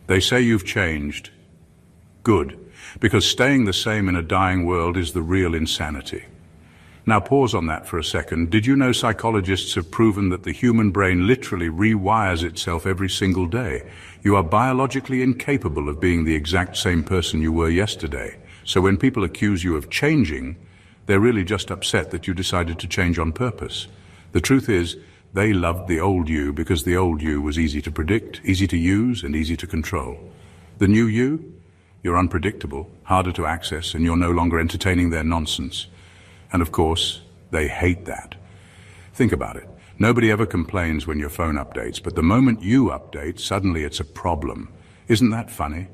They say you've changed. Good, because staying the same in a dying world is the real insanity. Now pause on that for a second. Did you know psychologists have proven that the human brain literally rewires itself every single day? You are biologically incapable of being the exact same person you were yesterday. So when people accuse you of changing, they're really just upset that you decided to change on purpose. The truth is, they loved the old you because the old you was easy to predict, easy to use, and easy to control. The new you? You're unpredictable, harder to access, and you're no longer entertaining their nonsense. And of course, they hate that. Think about it. Nobody ever complains when your phone updates, but the moment you update, suddenly it's a problem. Isn't that funny?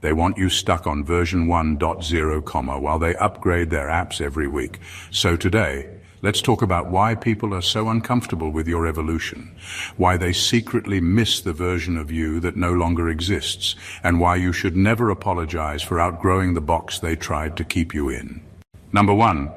They want you stuck on version 1.0, while they upgrade their apps every week. So today, let's talk about why people are so uncomfortable with your evolution, why they secretly miss the version of you that no longer exists, and why you should never apologize for outgrowing the box they tried to keep you in. Number one,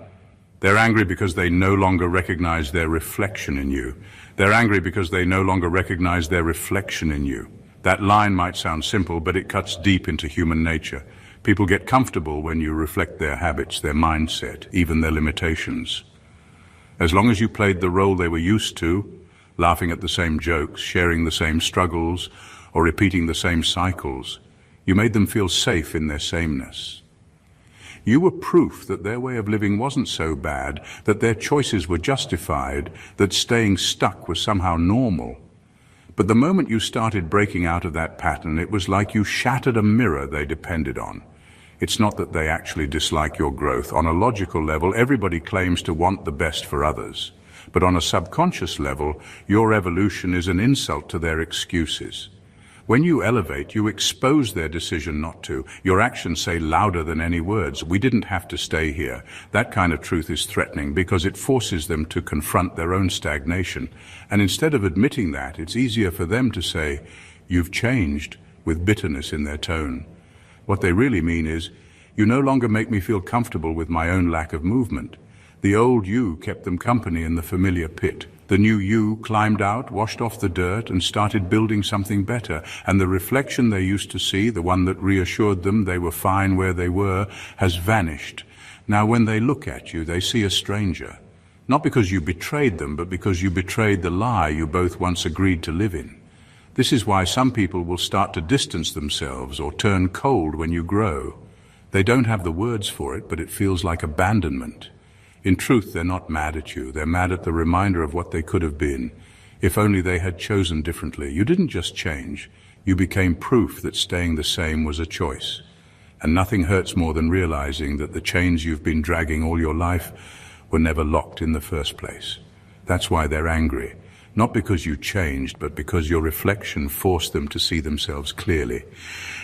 they're angry because they no longer recognize their reflection in you. They're angry because they no longer recognize their reflection in you. That line might sound simple, but it cuts deep into human nature. People get comfortable when you reflect their habits, their mindset, even their limitations. As long as you played the role they were used to, laughing at the same jokes, sharing the same struggles, or repeating the same cycles, you made them feel safe in their sameness. You were proof that their way of living wasn't so bad, that their choices were justified, that staying stuck was somehow normal. But the moment you started breaking out of that pattern, it was like you shattered a mirror they depended on. It's not that they actually dislike your growth. On a logical level, everybody claims to want the best for others. But on a subconscious level, your evolution is an insult to their excuses. When you elevate, you expose their decision not to. Your actions say louder than any words, "We didn't have to stay here." That kind of truth is threatening because it forces them to confront their own stagnation. And instead of admitting that, it's easier for them to say, "You've changed," with bitterness in their tone. What they really mean is, "You no longer make me feel comfortable with my own lack of movement." The old you kept them company in the familiar pit. The new you climbed out, washed off the dirt, and started building something better. And the reflection they used to see, the one that reassured them they were fine where they were, has vanished. Now when they look at you, they see a stranger. Not because you betrayed them, but because you betrayed the lie you both once agreed to live in. This is why some people will start to distance themselves or turn cold when you grow. They don't have the words for it, but it feels like abandonment. In truth, they're not mad at you. They're mad at the reminder of what they could have been, if only they had chosen differently. You didn't just change. You became proof that staying the same was a choice. And nothing hurts more than realizing that the chains you've been dragging all your life were never locked in the first place. That's why they're angry. Not because you changed, but because your reflection forced them to see themselves clearly.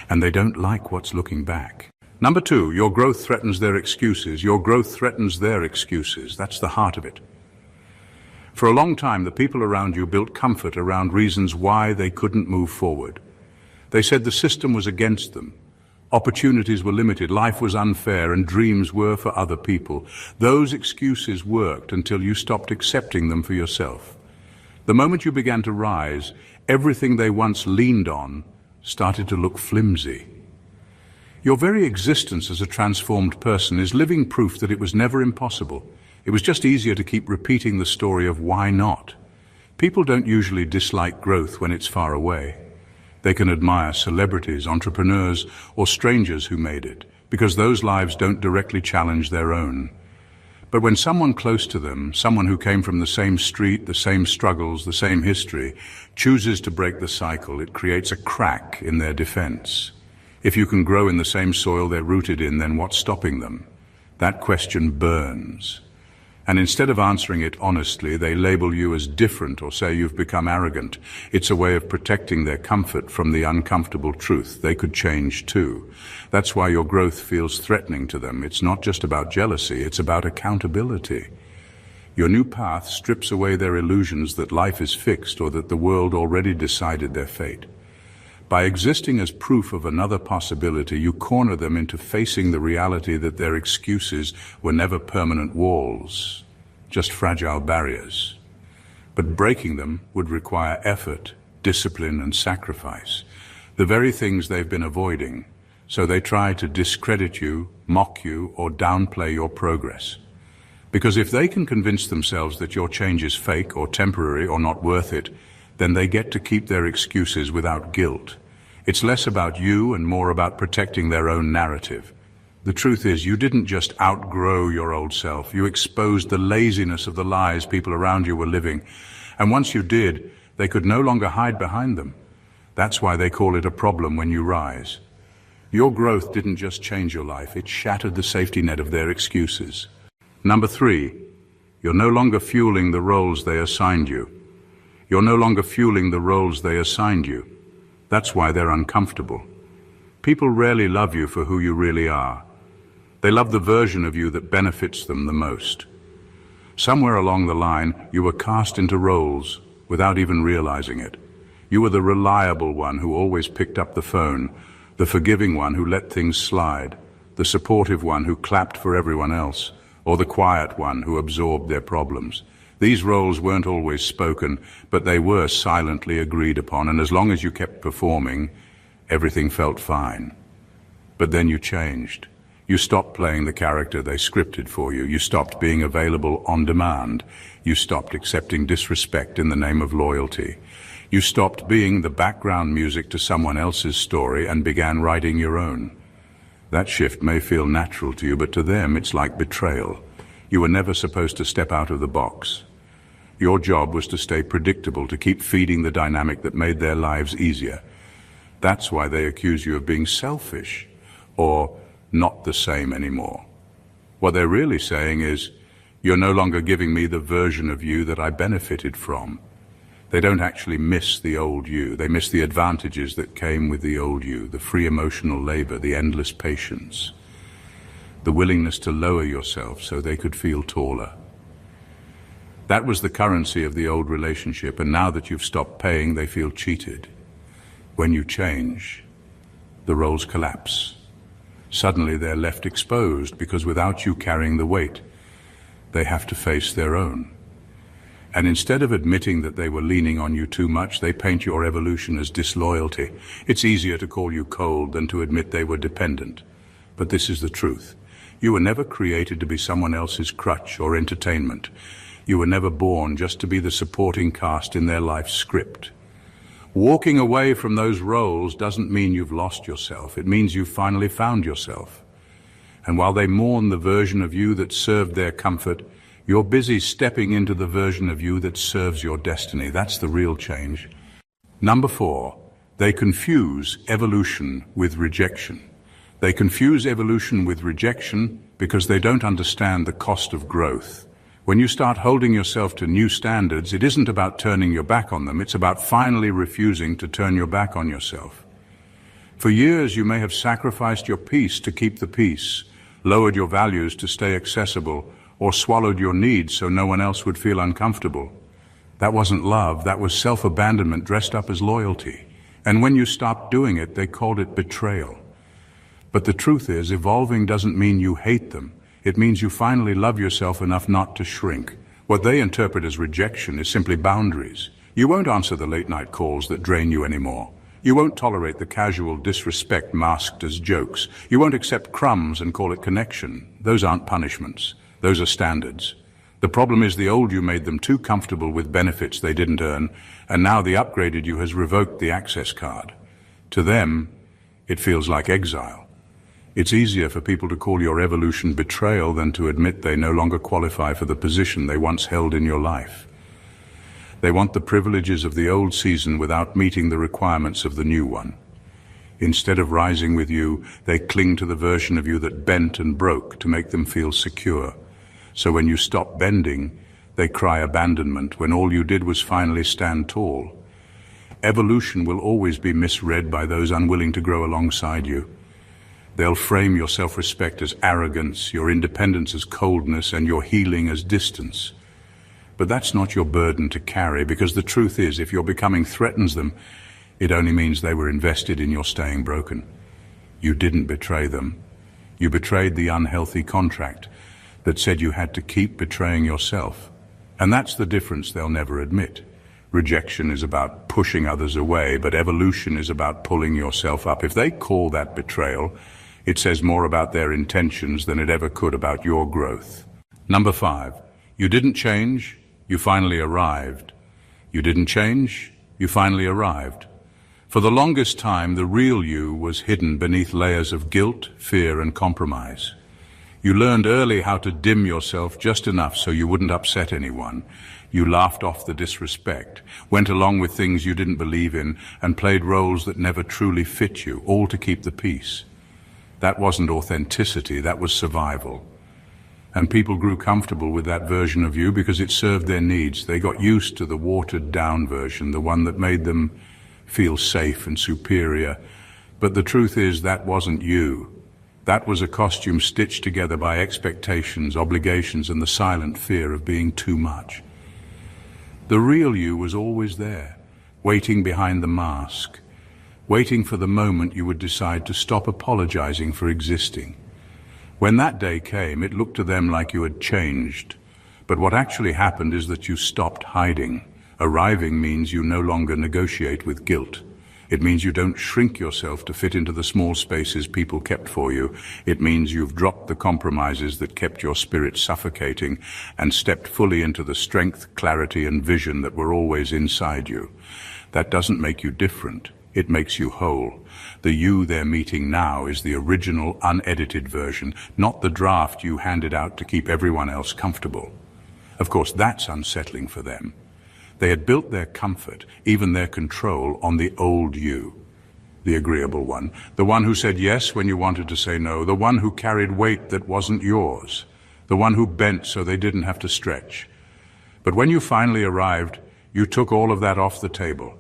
And they don't like what's looking back. Number two, your growth threatens their excuses. Your growth threatens their excuses. That's the heart of it. For a long time, the people around you built comfort around reasons why they couldn't move forward. They said the system was against them. Opportunities were limited, life was unfair, and dreams were for other people. Those excuses worked until you stopped accepting them for yourself. The moment you began to rise, everything they once leaned on started to look flimsy. Your very existence as a transformed person is living proof that it was never impossible. It was just easier to keep repeating the story of why not. People don't usually dislike growth when it's far away. They can admire celebrities, entrepreneurs, or strangers who made it, because those lives don't directly challenge their own. But when someone close to them, someone who came from the same street, the same struggles, the same history, chooses to break the cycle, it creates a crack in their defense. If you can grow in the same soil they're rooted in, then what's stopping them? That question burns. And instead of answering it honestly, they label you as different or say you've become arrogant. It's a way of protecting their comfort from the uncomfortable truth. They could change too. That's why your growth feels threatening to them. It's not just about jealousy, it's about accountability. Your new path strips away their illusions that life is fixed or that the world already decided their fate. By existing as proof of another possibility, you corner them into facing the reality that their excuses were never permanent walls, just fragile barriers. But breaking them would require effort, discipline, and sacrifice. the very things they've been avoiding, so they try to discredit you, mock you, or downplay your progress. Because if they can convince themselves that your change is fake or temporary or not worth it, then they get to keep their excuses without guilt. It's less about you and more about protecting their own narrative. The truth is, you didn't just outgrow your old self, you exposed the laziness of the lies people around you were living. And once you did, they could no longer hide behind them. That's why they call it a problem when you rise. Your growth didn't just change your life, it shattered the safety net of their excuses. Number 3, you're no longer fueling the roles they assigned you. You're no longer fueling the roles they assigned you. That's why they're uncomfortable. People rarely love you for who you really are. They love the version of you that benefits them the most. Somewhere along the line, you were cast into roles without even realizing it. You were the reliable one who always picked up the phone, the forgiving one who let things slide, the supportive one who clapped for everyone else, or the quiet one who absorbed their problems. These roles weren't always spoken, but they were silently agreed upon, and as long as you kept performing, everything felt fine. But then you changed. You stopped playing the character they scripted for you. You stopped being available on demand. You stopped accepting disrespect in the name of loyalty. You stopped being the background music to someone else's story and began writing your own. That shift may feel natural to you, but to them it's like betrayal. You were never supposed to step out of the box. Your job was to stay predictable, to keep feeding the dynamic that made their lives easier. That's why they accuse you of being selfish or not the same anymore. What they're really saying is, you're no longer giving me the version of you that I benefited from. They don't actually miss the old you. They miss the advantages that came with the old you, the free emotional labor, the endless patience, the willingness to lower yourself so they could feel taller. That was the currency of the old relationship, and now that you've stopped paying, they feel cheated. When you change, the roles collapse. Suddenly they're left exposed because without you carrying the weight, they have to face their own. And instead of admitting that they were leaning on you too much, they paint your evolution as disloyalty. It's easier to call you cold than to admit they were dependent. But this is the truth. You were never created to be someone else's crutch or entertainment. You were never born just to be the supporting cast in their life script. Walking away from those roles doesn't mean you've lost yourself. It means you've finally found yourself. And while they mourn the version of you that served their comfort, you're busy stepping into the version of you that serves your destiny. That's the real change. Number 4, they confuse evolution with rejection. They confuse evolution with rejection because they don't understand the cost of growth. When you start holding yourself to new standards, it isn't about turning your back on them. It's about finally refusing to turn your back on yourself. For years, you may have sacrificed your peace to keep the peace, lowered your values to stay accessible, or swallowed your needs so no one else would feel uncomfortable. That wasn't love, that was self-abandonment dressed up as loyalty. And when you stopped doing it, they called it betrayal. But the truth is, evolving doesn't mean you hate them. It means you finally love yourself enough not to shrink. What they interpret as rejection is simply boundaries. You won't answer the late-night calls that drain you anymore. You won't tolerate the casual disrespect masked as jokes. You won't accept crumbs and call it connection. Those aren't punishments. Those are standards. The problem is the old you made them too comfortable with benefits they didn't earn, and now the upgraded you has revoked the access card. To them, it feels like exile. It's easier for people to call your evolution betrayal than to admit they no longer qualify for the position they once held in your life. They want the privileges of the old season without meeting the requirements of the new one. Instead of rising with you, they cling to the version of you that bent and broke to make them feel secure. So when you stop bending, they cry abandonment when all you did was finally stand tall. Evolution will always be misread by those unwilling to grow alongside you. They'll frame your self-respect as arrogance, your independence as coldness, and your healing as distance. But that's not your burden to carry, because the truth is, if your becoming threatens them, it only means they were invested in your staying broken. You didn't betray them. You betrayed the unhealthy contract that said you had to keep betraying yourself. And that's the difference they'll never admit. Rejection is about pushing others away, but evolution is about pulling yourself up. If they call that betrayal, it says more about their intentions than it ever could about your growth. Number 5. You didn't change, you finally arrived. You didn't change, you finally arrived. For the longest time, the real you was hidden beneath layers of guilt, fear, and compromise. You learned early how to dim yourself just enough so you wouldn't upset anyone. You laughed off the disrespect, went along with things you didn't believe in, and played roles that never truly fit you, all to keep the peace. That wasn't authenticity, that was survival. And people grew comfortable with that version of you because it served their needs. They got used to the watered-down version, the one that made them feel safe and superior. But the truth is, that wasn't you. That was a costume stitched together by expectations, obligations, and the silent fear of being too much. The real you was always there, waiting behind the mask, waiting for the moment you would decide to stop apologizing for existing. When that day came, it looked to them like you had changed. But what actually happened is that you stopped hiding. Arriving means you no longer negotiate with guilt. It means you don't shrink yourself to fit into the small spaces people kept for you. It means you've dropped the compromises that kept your spirit suffocating and stepped fully into the strength, clarity, and vision that were always inside you. That doesn't make you different. It makes you whole. The you they're meeting now is the original, unedited version, not the draft you handed out to keep everyone else comfortable. Of course, that's unsettling for them. They had built their comfort, even their control, on the old you, the agreeable one, the one who said yes when you wanted to say no, the one who carried weight that wasn't yours, the one who bent so they didn't have to stretch. But when you finally arrived, you took all of that off the table,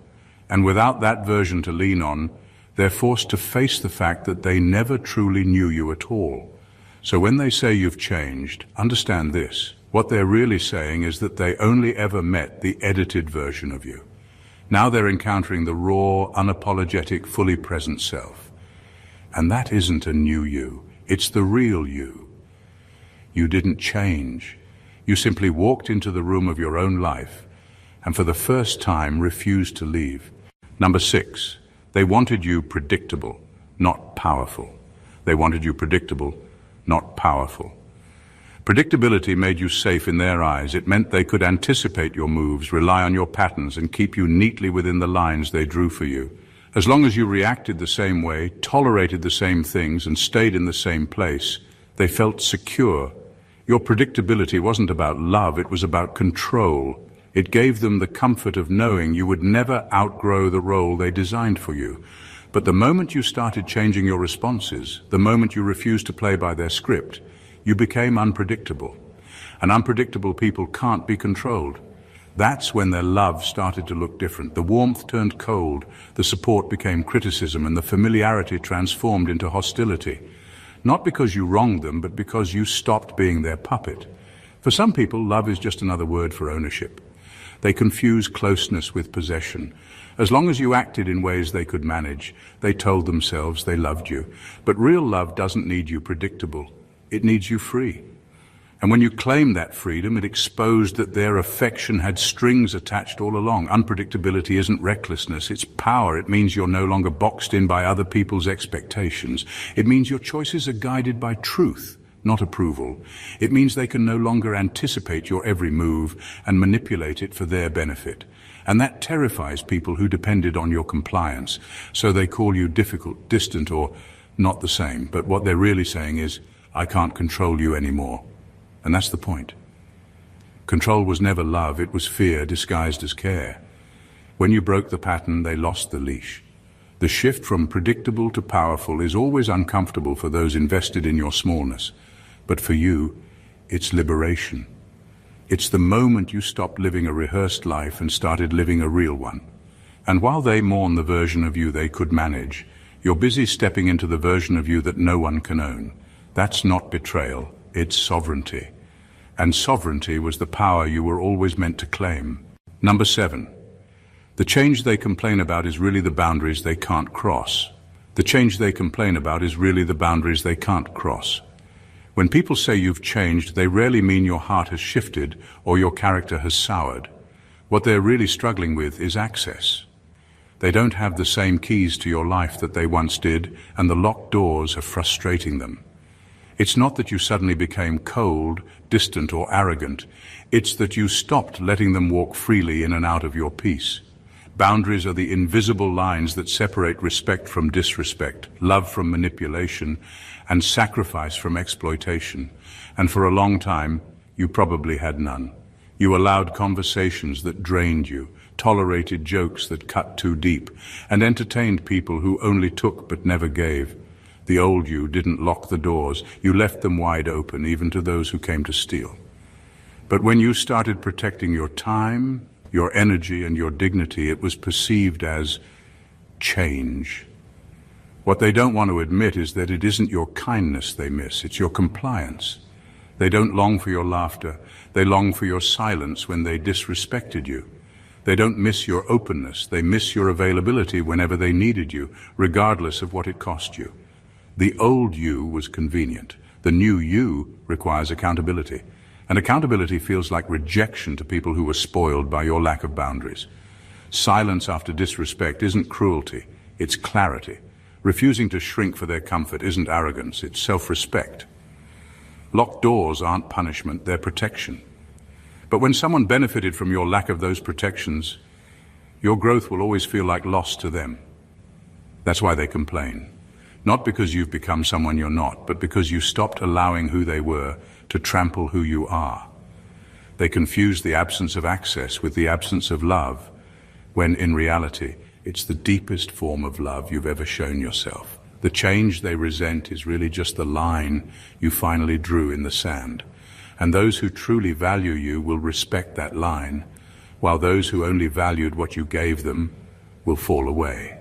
and without that version to lean on, they're forced to face the fact that they never truly knew you at all. So when they say you've changed, understand this. What they're really saying is that they only ever met the edited version of you. Now they're encountering the raw, unapologetic, fully present self. And that isn't a new you. It's the real you. You didn't change. You simply walked into the room of your own life and for the first time refused to leave. Number 6, they wanted you predictable, not powerful. They wanted you predictable, not powerful. Predictability made you safe in their eyes. It meant they could anticipate your moves, rely on your patterns, and keep you neatly within the lines they drew for you. As long as you reacted the same way, tolerated the same things, and stayed in the same place, they felt secure. Your predictability wasn't about love, it was about control. It gave them the comfort of knowing you would never outgrow the role they designed for you. But the moment you started changing your responses, the moment you refused to play by their script, you became unpredictable. And unpredictable people can't be controlled. That's when their love started to look different. The warmth turned cold, the support became criticism, and the familiarity transformed into hostility. Not because you wronged them, but because you stopped being their puppet. For some people, love is just another word for ownership. They confuse closeness with possession. As long as you acted in ways they could manage, they told themselves they loved you. But real love doesn't need you predictable. It needs you free. And when you claimed that freedom, it exposed that their affection had strings attached all along. Unpredictability isn't recklessness, it's power. It means you're no longer boxed in by other people's expectations. It means your choices are guided by truth, not approval. It means they can no longer anticipate your every move and manipulate it for their benefit. And that terrifies people who depended on your compliance. So they call you difficult, distant, or not the same. But what they're really saying is, I can't control you anymore. And that's the point. Control was never love, it was fear disguised as care. When you broke the pattern, they lost the leash. The shift from predictable to powerful is always uncomfortable for those invested in your smallness. But for you, it's liberation. It's the moment you stopped living a rehearsed life and started living a real one. And while they mourn the version of you they could manage, you're busy stepping into the version of you that no one can own. That's not betrayal, it's sovereignty. And sovereignty was the power you were always meant to claim. Number 7. The change they complain about is really the boundaries they can't cross. The change they complain about is really the boundaries they can't cross. When people say you've changed, they rarely mean your heart has shifted or your character has soured. What they're really struggling with is access. They don't have the same keys to your life that they once did, and the locked doors are frustrating them. It's not that you suddenly became cold, distant, or arrogant. It's that you stopped letting them walk freely in and out of your peace. Boundaries are the invisible lines that separate respect from disrespect, love from manipulation, and sacrifice from exploitation. And for a long time, you probably had none. You allowed conversations that drained you, tolerated jokes that cut too deep, and entertained people who only took but never gave. The old you didn't lock the doors. You left them wide open, even to those who came to steal. But when you started protecting your time, your energy, and your dignity, it was perceived as change. What they don't want to admit is that it isn't your kindness they miss, it's your compliance. They don't long for your laughter. They long for your silence when they disrespected you. They don't miss your openness. They miss your availability whenever they needed you, regardless of what it cost you. The old you was convenient. The new you requires accountability. And accountability feels like rejection to people who were spoiled by your lack of boundaries. Silence after disrespect isn't cruelty, it's clarity. Refusing to shrink for their comfort isn't arrogance, it's self-respect. Locked doors aren't punishment, they're protection. But when someone benefited from your lack of those protections, your growth will always feel like loss to them. That's why they complain. Not because you've become someone you're not, but because you stopped allowing who they were to trample who you are. They confuse the absence of access with the absence of love, when in reality, it's the deepest form of love you've ever shown yourself. The change they resent is really just the line you finally drew in the sand. And those who truly value you will respect that line, while those who only valued what you gave them will fall away.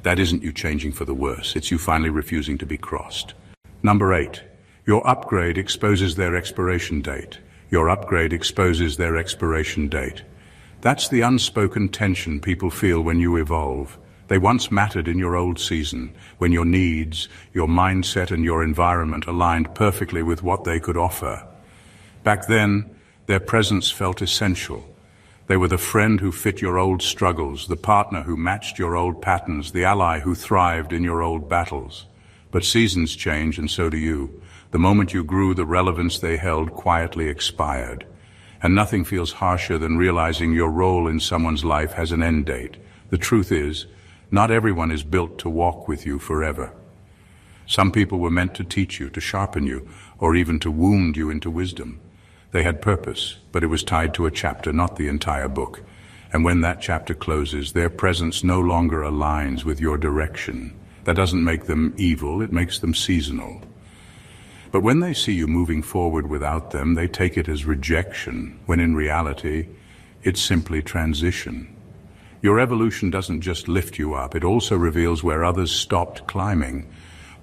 That isn't you changing for the worse, it's you finally refusing to be crossed. Number 8, your upgrade exposes their expiration date. Your upgrade exposes their expiration date. That's the unspoken tension people feel when you evolve. They once mattered in your old season, when your needs, your mindset, and your environment aligned perfectly with what they could offer. Back then, their presence felt essential. They were the friend who fit your old struggles, the partner who matched your old patterns, the ally who thrived in your old battles. But seasons change, and so do you. The moment you grew, the relevance they held quietly expired. And nothing feels harsher than realizing your role in someone's life has an end date. The truth is, not everyone is built to walk with you forever. Some people were meant to teach you, to sharpen you, or even to wound you into wisdom. They had purpose, but it was tied to a chapter, not the entire book. And when that chapter closes, their presence no longer aligns with your direction. That doesn't make them evil, it makes them seasonal. But when they see you moving forward without them, they take it as rejection, when in reality, it's simply transition. Your evolution doesn't just lift you up, it also reveals where others stopped climbing.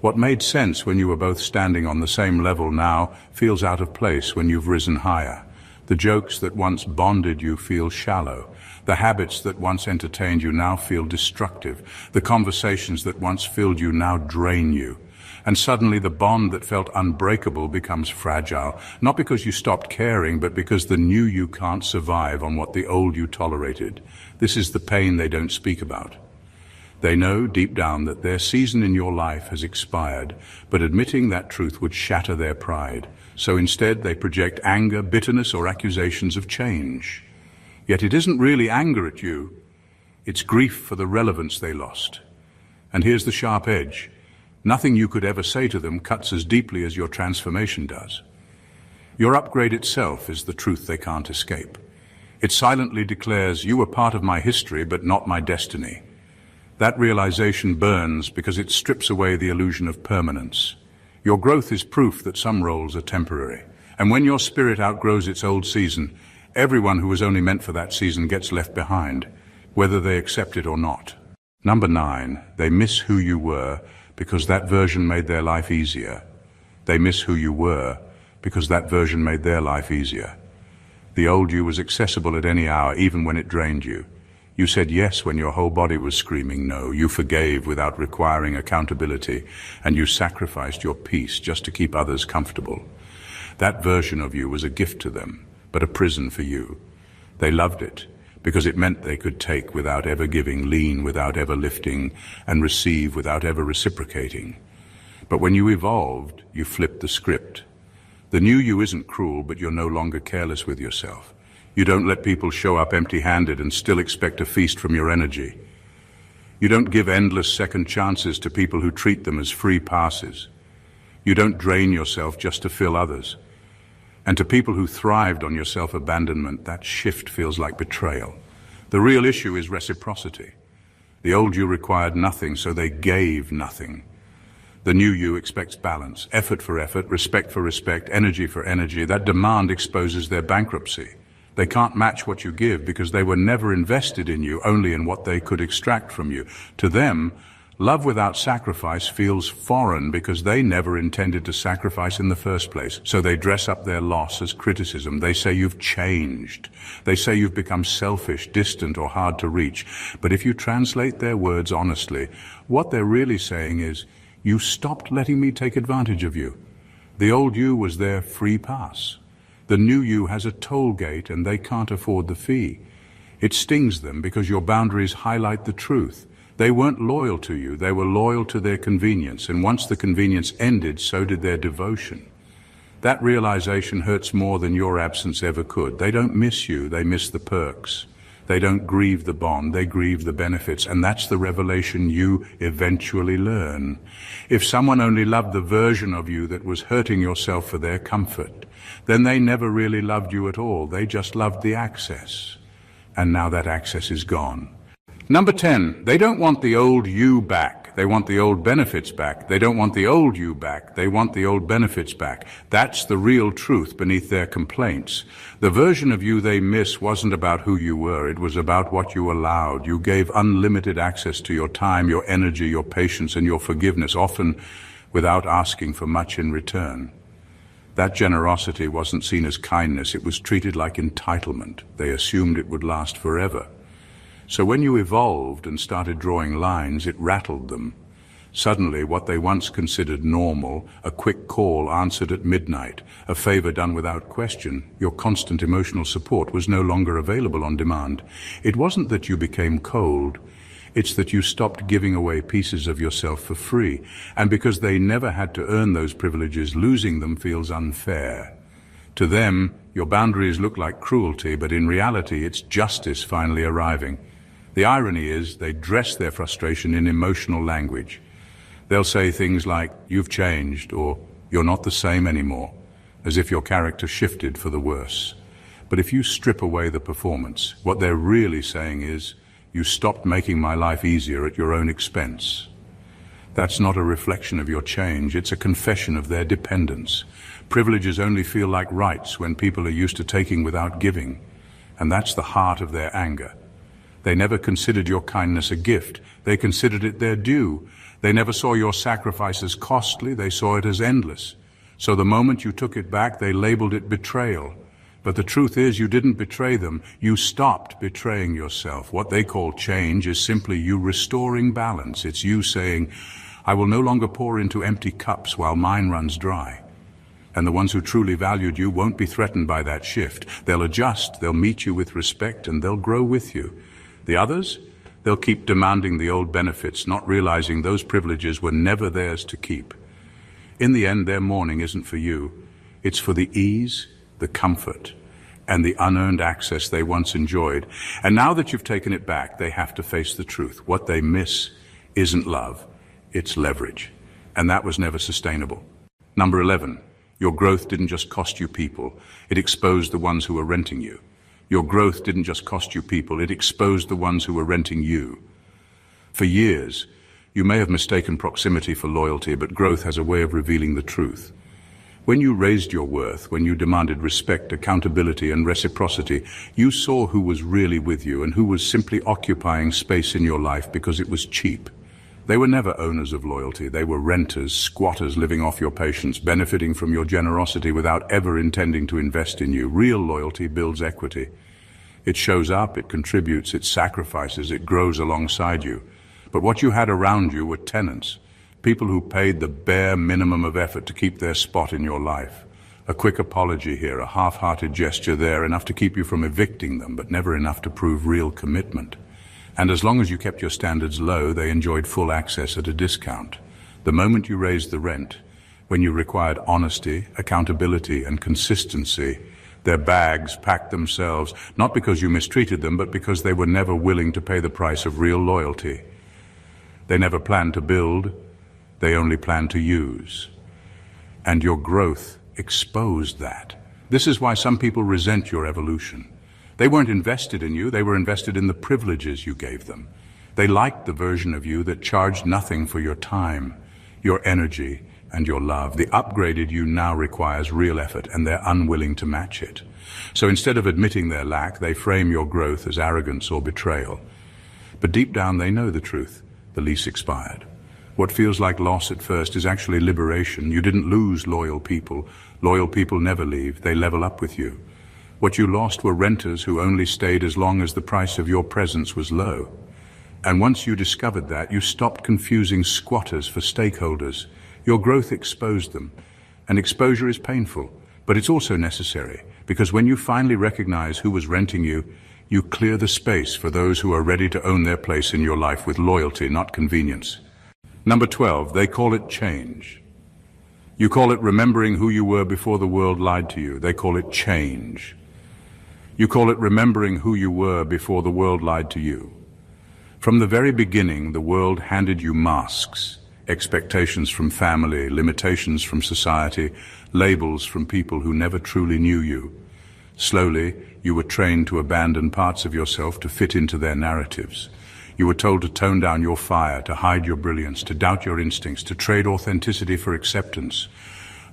What made sense when you were both standing on the same level now feels out of place when you've risen higher. The jokes that once bonded you feel shallow. The habits that once entertained you now feel destructive. The conversations that once filled you now drain you. And suddenly the bond that felt unbreakable becomes fragile, not because you stopped caring, but because the new you can't survive on what the old you tolerated. This is the pain they don't speak about. They know deep down that their season in your life has expired, but admitting that truth would shatter their pride. So instead they project anger, bitterness, or accusations of change. Yet it isn't really anger at you, it's grief for the relevance they lost. And here's the sharp edge. Nothing you could ever say to them cuts as deeply as your transformation does. Your upgrade itself is the truth they can't escape. It silently declares, you were part of my history, but not my destiny. That realization burns because it strips away the illusion of permanence. Your growth is proof that some roles are temporary. And when your spirit outgrows its old season, everyone who was only meant for that season gets left behind, whether they accept it or not. Number 9, they miss who you were because that version made their life easier. They miss who you were because that version made their life easier. The old you was accessible at any hour, even when it drained you. You said yes when your whole body was screaming no. You forgave without requiring accountability, and you sacrificed your peace just to keep others comfortable. That version of you was a gift to them, but a prison for you. They loved it, because it meant they could take without ever giving, lean without ever lifting, and receive without ever reciprocating. But when you evolved, you flipped the script. The new you isn't cruel, but you're no longer careless with yourself. You don't let people show up empty-handed and still expect a feast from your energy. You don't give endless second chances to people who treat them as free passes. You don't drain yourself just to fill others. And to people who thrived on your self-abandonment, that shift feels like betrayal. The real issue is reciprocity. The old you required nothing, so they gave nothing. The new you expects balance, effort for effort, respect for respect, energy for energy. That demand exposes their bankruptcy. They can't match what you give because they were never invested in you, only in what they could extract from you. To them, love without sacrifice feels foreign because they never intended to sacrifice in the first place. So they dress up their loss as criticism. They say you've changed. They say you've become selfish, distant, or hard to reach. But if you translate their words honestly, what they're really saying is, you stopped letting me take advantage of you. The old you was their free pass. The new you has a toll gate and they can't afford the fee. It stings them because your boundaries highlight the truth. They weren't loyal to you, they were loyal to their convenience, and once the convenience ended, so did their devotion. That realization hurts more than your absence ever could. They don't miss you, they miss the perks. They don't grieve the bond, they grieve the benefits, and that's the revelation you eventually learn. If someone only loved the version of you that was hurting yourself for their comfort, then they never really loved you at all, they just loved the access. And now that access is gone. Number 10, they don't want the old you back. They want the old benefits back. They don't want the old you back. They want the old benefits back. That's the real truth beneath their complaints. The version of you they miss wasn't about who you were. It was about what you allowed. You gave unlimited access to your time, your energy, your patience, and your forgiveness, often without asking for much in return. That generosity wasn't seen as kindness. It was treated like entitlement. They assumed it would last forever. So when you evolved and started drawing lines, it rattled them. Suddenly, what they once considered normal, a quick call answered at midnight, a favor done without question, your constant emotional support was no longer available on demand. It wasn't that you became cold, it's that you stopped giving away pieces of yourself for free. And because they never had to earn those privileges, losing them feels unfair. To them, your boundaries look like cruelty, but in reality, it's justice finally arriving. The irony is, they dress their frustration in emotional language. They'll say things like, you've changed, or you're not the same anymore, as if your character shifted for the worse. But if you strip away the performance, what they're really saying is, you stopped making my life easier at your own expense. That's not a reflection of your change, it's a confession of their dependence. Privileges only feel like rights when people are used to taking without giving, and that's the heart of their anger. They never considered your kindness a gift. They considered it their due. They never saw your sacrifice as costly. They saw it as endless. So the moment you took it back, they labeled it betrayal. But the truth is, you didn't betray them. You stopped betraying yourself. What they call change is simply you restoring balance. It's you saying, I will no longer pour into empty cups while mine runs dry. And the ones who truly valued you won't be threatened by that shift. They'll adjust, they'll meet you with respect, and they'll grow with you. The others, they'll keep demanding the old benefits, not realizing those privileges were never theirs to keep. In the end, their mourning isn't for you. It's for the ease, the comfort, and the unearned access they once enjoyed. And now that you've taken it back, they have to face the truth. What they miss isn't love, it's leverage. And that was never sustainable. Number 11, your growth didn't just cost you people, it exposed the ones who were renting you. Your growth didn't just cost you people, it exposed the ones who were renting you. For years, you may have mistaken proximity for loyalty, but growth has a way of revealing the truth. When you raised your worth, when you demanded respect, accountability, and reciprocity, you saw who was really with you and who was simply occupying space in your life because it was cheap. They were never owners of loyalty. They were renters, squatters living off your patience, benefiting from your generosity without ever intending to invest in you. Real loyalty builds equity. It shows up, it contributes, it sacrifices, it grows alongside you. But what you had around you were tenants, people who paid the bare minimum of effort to keep their spot in your life. A quick apology here, a half-hearted gesture there, enough to keep you from evicting them, but never enough to prove real commitment. And as long as you kept your standards low, they enjoyed full access at a discount. The moment you raised the rent, when you required honesty, accountability, and consistency, their bags packed themselves, not because you mistreated them, but because they were never willing to pay the price of real loyalty. They never planned to build, they only planned to use. And your growth exposed that. This is why some people resent your evolution. They weren't invested in you, they were invested in the privileges you gave them. They liked the version of you that charged nothing for your time, your energy, and your love. The upgraded you now requires real effort, and they're unwilling to match it. So instead of admitting their lack, they frame your growth as arrogance or betrayal. But deep down they know the truth. The lease expired. What feels like loss at first is actually liberation. You didn't lose loyal people. Loyal people never leave. They level up with you. What you lost were renters who only stayed as long as the price of your presence was low. And once you discovered that, you stopped confusing squatters for stakeholders. Your growth exposed them. And exposure is painful, but it's also necessary, because when you finally recognize who was renting you, you clear the space for those who are ready to own their place in your life with loyalty, not convenience. Number 12, they call it change. You call it remembering who you were before the world lied to you. They call it change. You call it remembering who you were before the world lied to you. From the very beginning, the world handed you masks, expectations from family, limitations from society, labels from people who never truly knew you. Slowly, you were trained to abandon parts of yourself to fit into their narratives. You were told to tone down your fire, to hide your brilliance, to doubt your instincts, to trade authenticity for acceptance.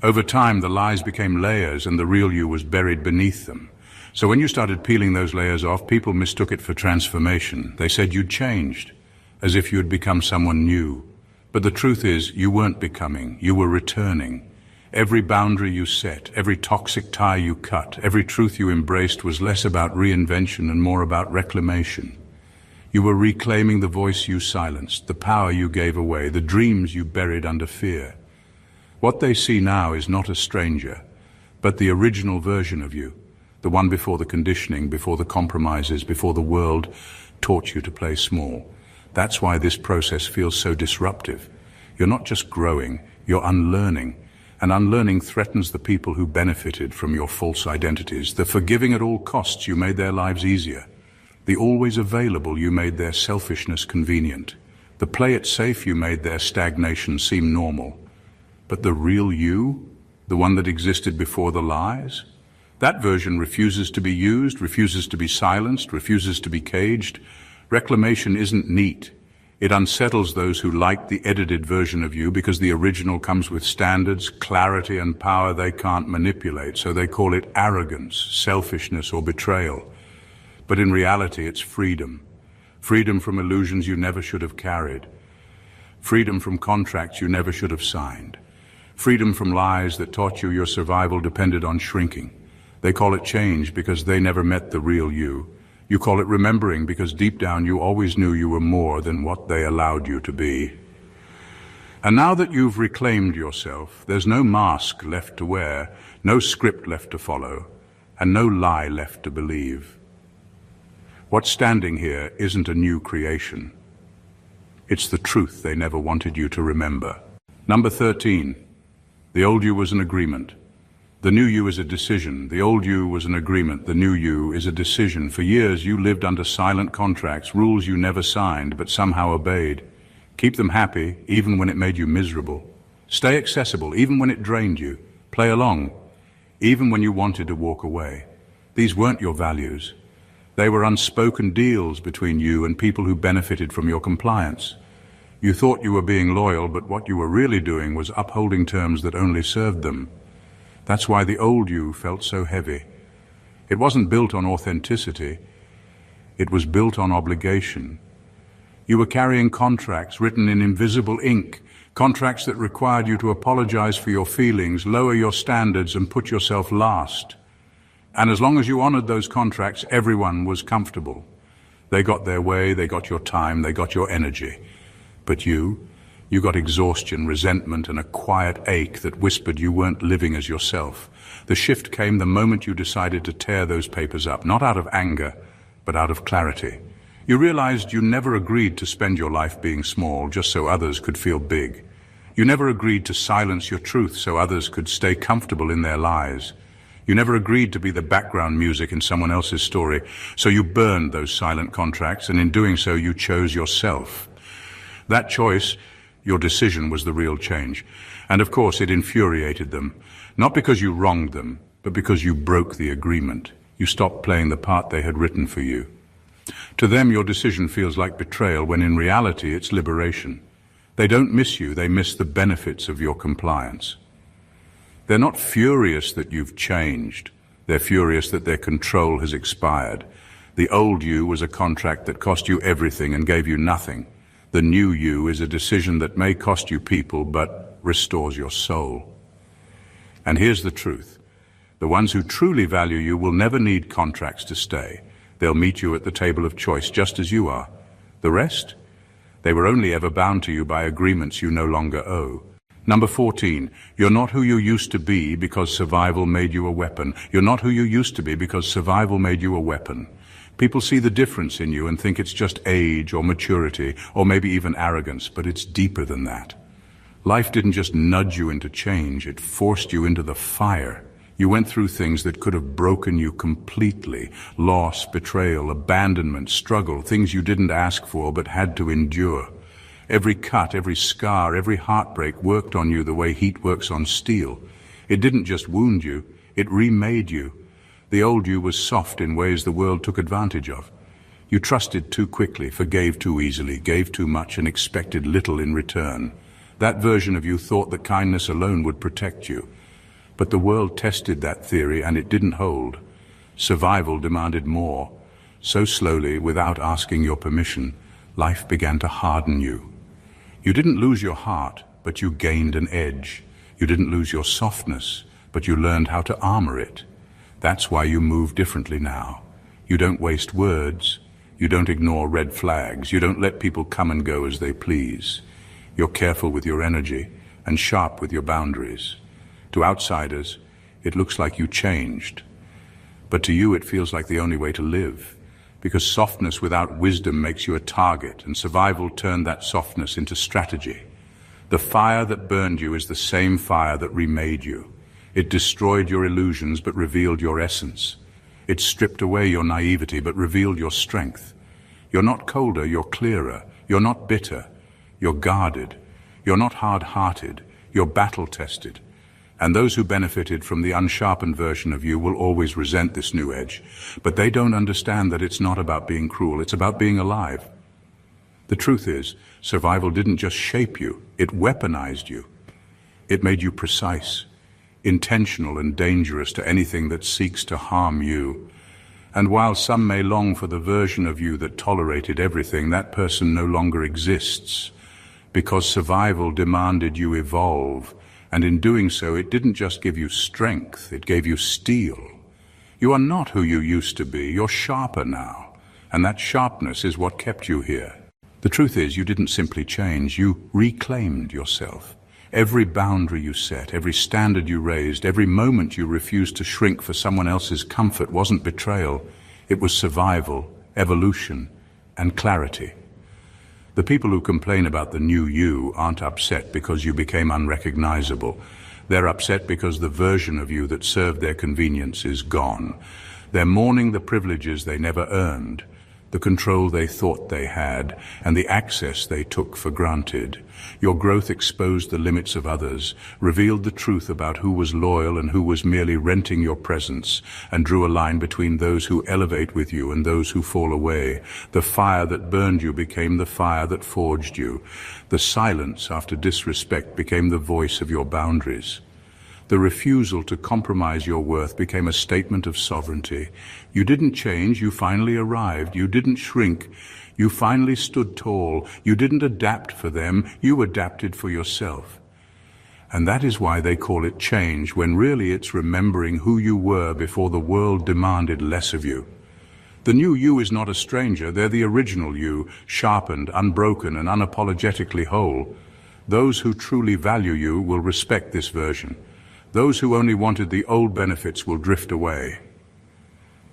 Over time, the lies became layers, and the real you was buried beneath them. So when you started peeling those layers off, people mistook it for transformation. They said you'd changed, as if you had become someone new. But the truth is, you weren't becoming, you were returning. Every boundary you set, every toxic tie you cut, every truth you embraced was less about reinvention and more about reclamation. You were reclaiming the voice you silenced, the power you gave away, the dreams you buried under fear. What they see now is not a stranger, but the original version of you. The one before the conditioning, before the compromises, before the world taught you to play small. That's why this process feels so disruptive. You're not just growing, you're unlearning. And unlearning threatens the people who benefited from your false identities. The forgiving at all costs, you made their lives easier. The always available, you made their selfishness convenient. The play it safe, you made their stagnation seem normal. But the real you, the one that existed before the lies, that version refuses to be used, refuses to be silenced, refuses to be caged. Reclamation isn't neat. It unsettles those who like the edited version of you because the original comes with standards, clarity, and power they can't manipulate, so they call it arrogance, selfishness, or betrayal. But in reality, it's freedom. Freedom from illusions you never should have carried. Freedom from contracts you never should have signed. Freedom from lies that taught you your survival depended on shrinking. They call it change because they never met the real you. You call it remembering because deep down you always knew you were more than what they allowed you to be. And now that you've reclaimed yourself, there's no mask left to wear, no script left to follow, and no lie left to believe. What's standing here isn't a new creation. It's the truth they never wanted you to remember. Number 13. The old you was an agreement. The new you is a decision. The old you was an agreement. The new you is a decision. For years you lived under silent contracts, rules you never signed but somehow obeyed. Keep them happy even when it made you miserable. Stay accessible even when it drained you. Play along even when you wanted to walk away. These weren't your values. They were unspoken deals between you and people who benefited from your compliance. You thought you were being loyal, but what you were really doing was upholding terms that only served them. That's why the old you felt so heavy. It wasn't built on authenticity. It was built on obligation. You were carrying contracts written in invisible ink, contracts that required you to apologize for your feelings, lower your standards, and put yourself last. And as long as you honored those contracts, everyone was comfortable. They got their way, they got your time, they got your energy. But you You got exhaustion, resentment, and a quiet ache that whispered you weren't living as yourself. The shift came the moment you decided to tear those papers up, not out of anger, but out of clarity. You realized you never agreed to spend your life being small just so others could feel big. You never agreed to silence your truth so others could stay comfortable in their lies. You never agreed to be the background music in someone else's story, so you burned those silent contracts, and in doing so you chose yourself. That choice, your decision, was the real change. And of course it infuriated them, not because you wronged them, but because you broke the agreement. You stopped playing the part they had written for you. To them, your decision feels like betrayal, when in reality it's liberation. They don't miss you, they miss the benefits of your compliance. They're not furious that you've changed. They're furious that their control has expired. The old you was a contract that cost you everything and gave you nothing. The new you is a decision that may cost you people, but restores your soul. And here's the truth. The ones who truly value you will never need contracts to stay. They'll meet you at the table of choice just as you are. The rest? They were only ever bound to you by agreements you no longer owe. Number 14, you're not who you used to be because survival made you a weapon. You're not who you used to be because survival made you a weapon. People see the difference in you and think it's just age or maturity or maybe even arrogance, but it's deeper than that. Life didn't just nudge you into change, it forced you into the fire. You went through things that could have broken you completely. Loss, betrayal, abandonment, struggle, things you didn't ask for but had to endure. Every cut, every scar, every heartbreak worked on you the way heat works on steel. It didn't just wound you, it remade you. The old you was soft in ways the world took advantage of. You trusted too quickly, forgave too easily, gave too much, and expected little in return. That version of you thought that kindness alone would protect you. But the world tested that theory and it didn't hold. Survival demanded more. So slowly, without asking your permission, life began to harden you. You didn't lose your heart, but you gained an edge. You didn't lose your softness, but you learned how to armor it. That's why you move differently now. You don't waste words. You don't ignore red flags. You don't let people come and go as they please. You're careful with your energy and sharp with your boundaries. To outsiders, it looks like you changed. But to you, it feels like the only way to live. Because softness without wisdom makes you a target, and survival turned that softness into strategy. The fire that burned you is the same fire that remade you. It destroyed your illusions but revealed your essence. It stripped away your naivety but revealed your strength. You're not colder, you're clearer. You're not bitter, you're guarded. You're not hard-hearted, you're battle-tested. And those who benefited from the unsharpened version of you will always resent this new edge. But they don't understand that it's not about being cruel, it's about being alive. The truth is, survival didn't just shape you, it weaponized you. It made you precise, intentional and dangerous to anything that seeks to harm you. And while some may long for the version of you that tolerated everything, that person no longer exists. Because survival demanded you evolve. And in doing so, it didn't just give you strength, it gave you steel. You are not who you used to be, you're sharper now. And that sharpness is what kept you here. The truth is, you didn't simply change, you reclaimed yourself. Every boundary you set, every standard you raised, every moment you refused to shrink for someone else's comfort wasn't betrayal. It was survival, evolution, and clarity. The people who complain about the new you aren't upset because you became unrecognizable. They're upset because the version of you that served their convenience is gone. They're mourning the privileges they never earned, the control they thought they had, and the access they took for granted. Your growth exposed the limits of others, revealed the truth about who was loyal and who was merely renting your presence, and drew a line between those who elevate with you and those who fall away. The fire that burned you became the fire that forged you. The silence after disrespect became the voice of your boundaries. The refusal to compromise your worth became a statement of sovereignty. You didn't change, you finally arrived. You didn't shrink, you finally stood tall. You didn't adapt for them, you adapted for yourself. And that is why they call it change, when really it's remembering who you were before the world demanded less of you. The new you is not a stranger, they're the original you, sharpened, unbroken, and unapologetically whole. Those who truly value you will respect this version. Those who only wanted the old benefits will drift away.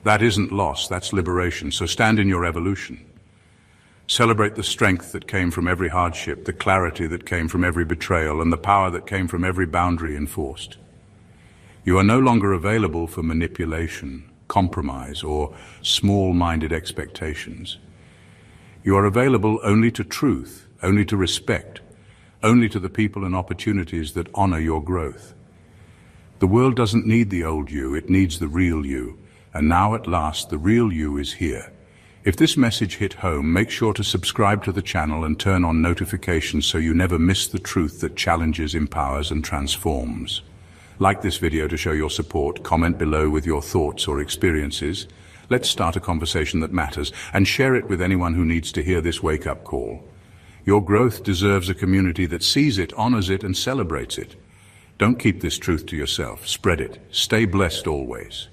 That isn't loss, that's liberation, so stand in your evolution. Celebrate the strength that came from every hardship, the clarity that came from every betrayal, and the power that came from every boundary enforced. You are no longer available for manipulation, compromise, or small-minded expectations. You are available only to truth, only to respect, only to the people and opportunities that honor your growth. The world doesn't need the old you, it needs the real you. And now at last, the real you is here. If this message hit home, make sure to subscribe to the channel and turn on notifications so you never miss the truth that challenges, empowers, and transforms. Like this video to show your support, comment below with your thoughts or experiences. Let's start a conversation that matters, and share it with anyone who needs to hear this wake-up call. Your growth deserves a community that sees it, honors it, and celebrates it. Don't keep this truth to yourself. Spread it. Stay blessed always.